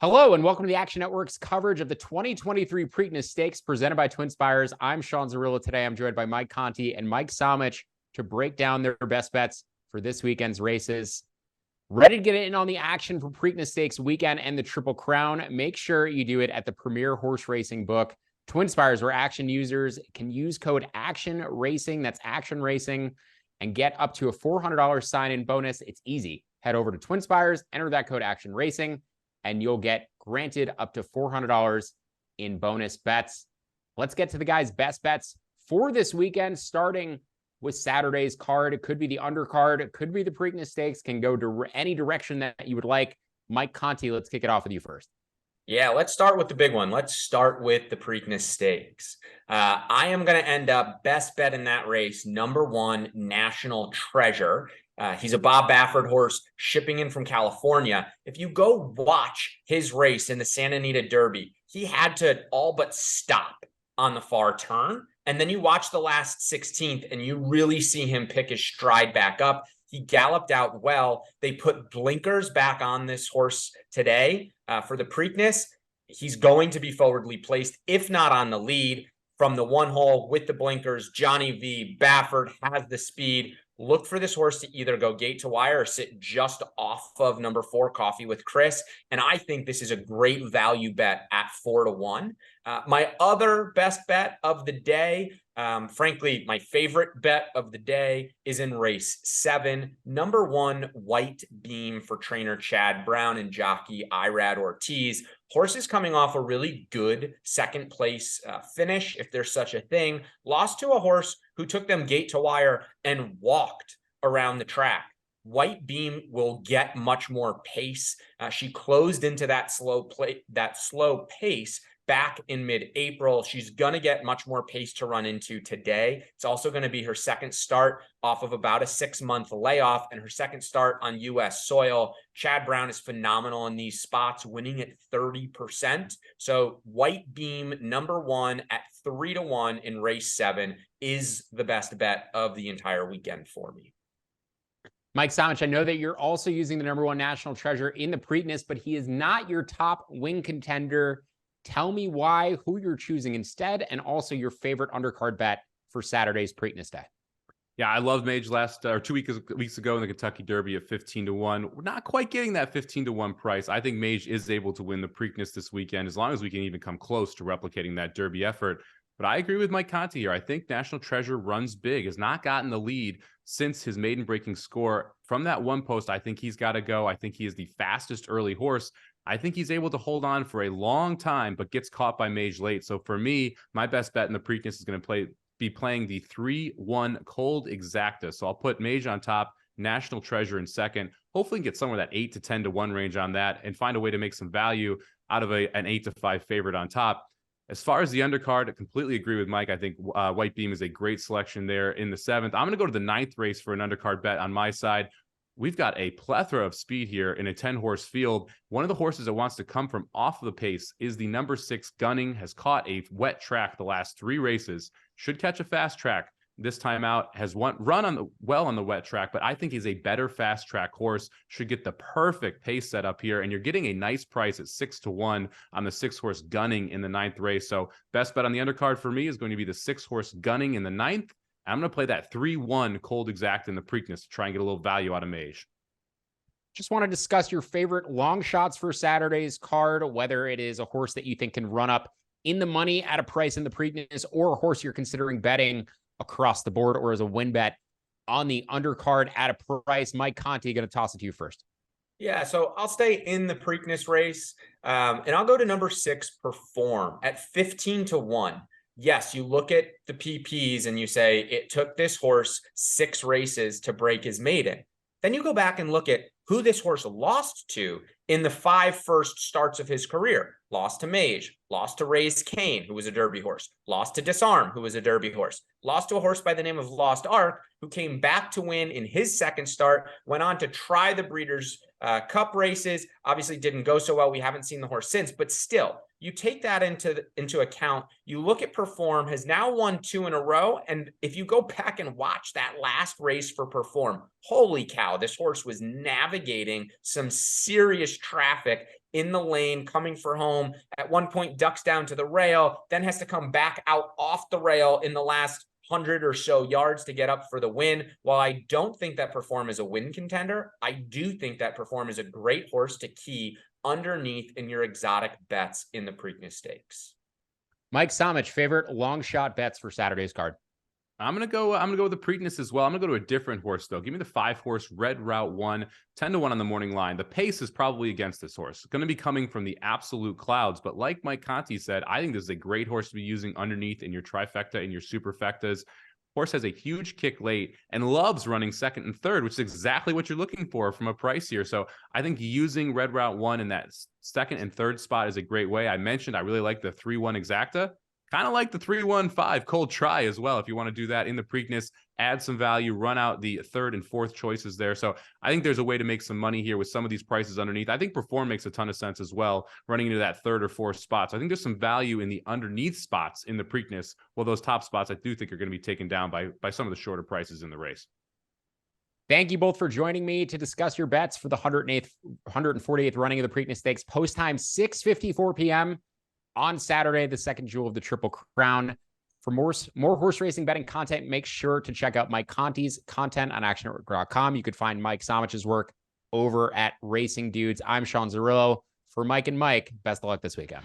Hello, and welcome to the Action Network's coverage of the 2023 Preakness Stakes presented by TwinSpires. I'm Sean Zerillo. Today, I'm joined by Mike Conti and Mike Samich to break down their best bets for this weekend's races. Ready to get in on the action for Preakness Stakes weekend and the Triple Crown? Make sure you do it at the premier horse racing book, TwinSpires, where action users can use code Action Racing, that's Action Racing, and get up to a $400 sign-in bonus. It's easy. Head over to TwinSpires, enter that code Action Racing, and you'll get granted up to $400 in bonus bets. Let's get to the guys' best bets for this weekend, starting with Saturday's card. It could be the undercard. It could be the Preakness Stakes. Can go any direction that you would like. Mike Conti, let's kick it off with you first. Yeah, let's start with the big one. Let's start with the Preakness Stakes. I am going to end up best bet in that race, #1, National Treasure. He's a Bob Baffert horse shipping in from California. If you go watch his race in the Santa Anita Derby, he had to all but stop on the far turn. And then you watch the last 16th and you really see him pick his stride back up. He galloped out well. They put blinkers back on this horse today for the Preakness. He's going to be forwardly placed, if not on the lead. From the one hole with the blinkers, Johnny V. Baffert has the speed. Look for this horse to either go gate to wire or sit just off of #4, Coffee with Chris. And I think this is a great value bet at 4-1. My other best bet of the day, frankly, my favorite bet of the day, is in race 7, #1, White Beam for trainer Chad Brown and jockey Irad Ortiz. Horses coming off a really good second place finish, if there's such a thing. Lost to a horse who took them gate to wire and walked around the track. White Beam will get much more pace. She closed into that slow pace back in mid-April. She's going to get much more pace to run into today. It's also going to be her second start off of about a 6-month layoff and her second start on U.S. soil. Chad Brown is phenomenal in these spots, winning at 30%. So White Beam, #1 at 3-1 in race 7 is the best bet of the entire weekend for me. Mike Samich, I know that you're also using the #1 National Treasure in the Preakness, but he is not your top win contender. Tell me why, who you're choosing instead, and also your favorite undercard bet for Saturday's Preakness Day. Yeah, I loved Mage 2 weeks ago in the Kentucky Derby at 15-1. We're not quite getting that 15-1 price. I think Mage is able to win the Preakness this weekend, as long as we can even come close to replicating that Derby effort. But I agree with Mike Conti here. I think National Treasure runs big, has not gotten the lead since his maiden breaking score. From that one post, I think he's got to go. I think he is the fastest early horse. I think he's able to hold on for a long time, but gets caught by Mage late. So for me, my best bet in the Preakness is going to be playing the 3-1 Cold Exacta. So I'll put Mage on top, National Treasure in second. Hopefully get somewhere that 8 to 10-1 range on that and find a way to make some value out of an 8-5 favorite on top. As far as the undercard, I completely agree with Mike. I think White Beam is a great selection there in the 7th. I'm going to go to the 9th race for an undercard bet on my side. We've got a plethora of speed here in a 10-horse field. One of the horses that wants to come from off of the pace is the #6 Gunning. Has caught a wet track the last 3 races. Should catch a fast track this time out. Has run well on the wet track, but I think he's a better fast track horse. Should get the perfect pace set up here, and you're getting a nice price at 6-1 on the 6-horse Gunning in the 9th race. So best bet on the undercard for me is going to be the 6-horse Gunning in the 9th. I'm going to play that 3-1 Cold Exact in the Preakness to try and get a little value out of Mage. Just want to discuss your favorite long shots for Saturday's card, whether it is a horse that you think can run up in the money at a price in the Preakness, or a horse you're considering betting across the board or as a win bet on the undercard at a price. Mike Conti, going to toss it to you first. Yeah, so I'll stay in the Preakness race, and I'll go to #6 Perform at 15-1. Yes, you look at the PPs and you say it took this horse 6 races to break his maiden. Then you go back and look at who this horse lost to in the 5 first starts of his career. Lost to Mage, lost to Raised Cane, who was a Derby horse, lost to Disarm, who was a Derby horse, lost to a horse by the name of Lost Ark, who came back to win in his second start, went on to try the Breeders' Cup races, obviously didn't go so well. We haven't seen the horse since, but still, you take that into account. You look at Perform, has now won 2 in a row, and if you go back and watch that last race for Perform, holy cow, this horse was navigating some serious traffic in the lane, coming for home. At one point, ducks down to the rail, then has to come back out off the rail in the last 100 or so yards to get up for the win. While I don't think that Perform is a win contender, I do think that Perform is a great horse to key underneath in your exotic bets in the Preakness Stakes. Mike Samich, favorite long shot bets for Saturday's card. I'm gonna go with the Preakness as well. I'm gonna go to a different horse though. Give me the 5-horse Red Route 1, 10-1 on the morning line. The pace is probably against this horse. It's going to be coming from the absolute clouds, but like Mike Conti said, I think this is a great horse to be using underneath in your trifecta and your superfectas. Horse has a huge kick late and loves running second and third, which is exactly what you're looking for from a price here. So I think using Red Route 1 in that second and third spot is a great way. I mentioned I really like the 3-1 exacta. Kind of like the 3-1-5 cold try as well. If you want to do that in the Preakness, add some value, run out the third and fourth choices there. So I think there's a way to make some money here with some of these prices underneath. I think Perform makes a ton of sense as well, running into that third or fourth spot. So I think there's some value in the underneath spots in the Preakness. Well, those top spots I do think are going to be taken down by some of the shorter prices in the race. Thank you both for joining me to discuss your bets for the 148th running of the Preakness Stakes. Post time 6:54 p.m. on Saturday, the second jewel of the Triple Crown. For more horse racing betting content, make sure to check out Mike Conti's content on actionnetwork.com. You could find Mike Samich's work over at Racing Dudes. I'm Sean Zerillo. For Mike and Mike, best of luck this weekend.